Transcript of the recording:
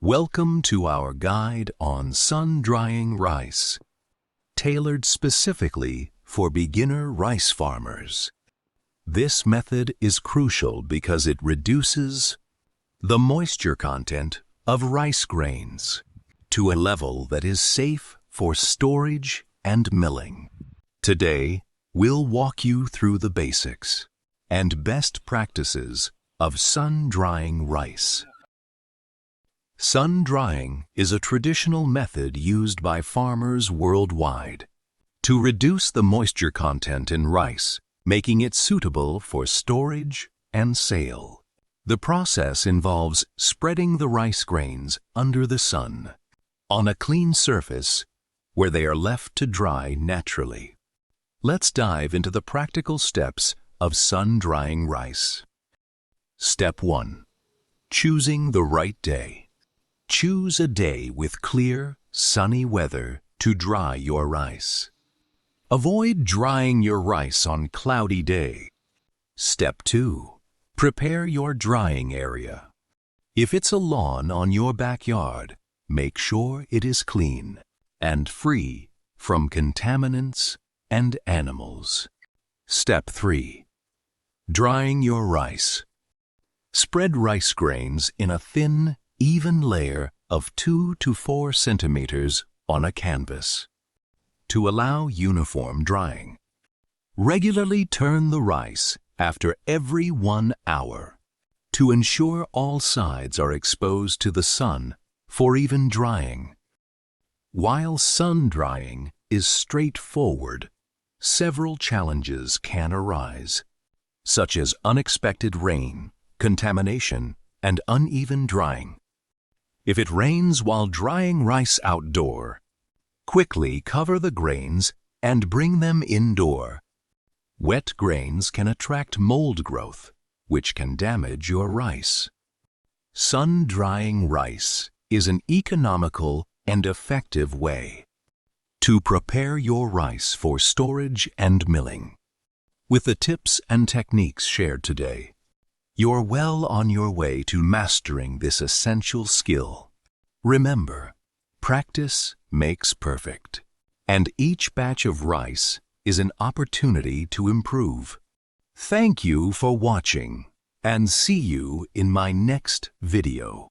Welcome to our guide on sun-drying rice, tailored specifically for beginner rice farmers. This method is crucial because it reduces the moisture content of rice grains to a level that is safe for storage and milling. Today, we'll walk you through the basics and best practices of sun-drying rice. Sun-drying is a traditional method used by farmers worldwide to reduce the moisture content in rice, making it suitable for storage and sale. The process involves spreading the rice grains under the sun on a clean surface where they are left to dry naturally. Let's dive into the practical steps of sun-drying rice. Step 1. Choosing the right day. Choose a day with clear, sunny weather to dry your rice. Avoid drying your rice on cloudy day. Step 2. Prepare your drying area. If it's a lawn on your backyard, make sure it is clean and free from contaminants and animals. Step 3. Drying your rice. Spread rice grains in a thin, even layer of 2 to 4 centimeters on a canvas to allow uniform drying. Regularly turn the rice after every 1 hour to ensure all sides are exposed to the sun for even drying. While sun drying is straightforward, several challenges can arise, such as unexpected rain, contamination, and uneven drying. If it rains while drying rice outdoor, quickly cover the grains and bring them indoor. Wet grains can attract mold growth, which can damage your rice. Sun-drying rice is an economical and effective way to prepare your rice for storage and milling. With the tips and techniques shared today, you're well on your way to mastering this essential skill. Remember, practice makes perfect, and each batch of rice is an opportunity to improve. Thank you for watching, and see you in my next video.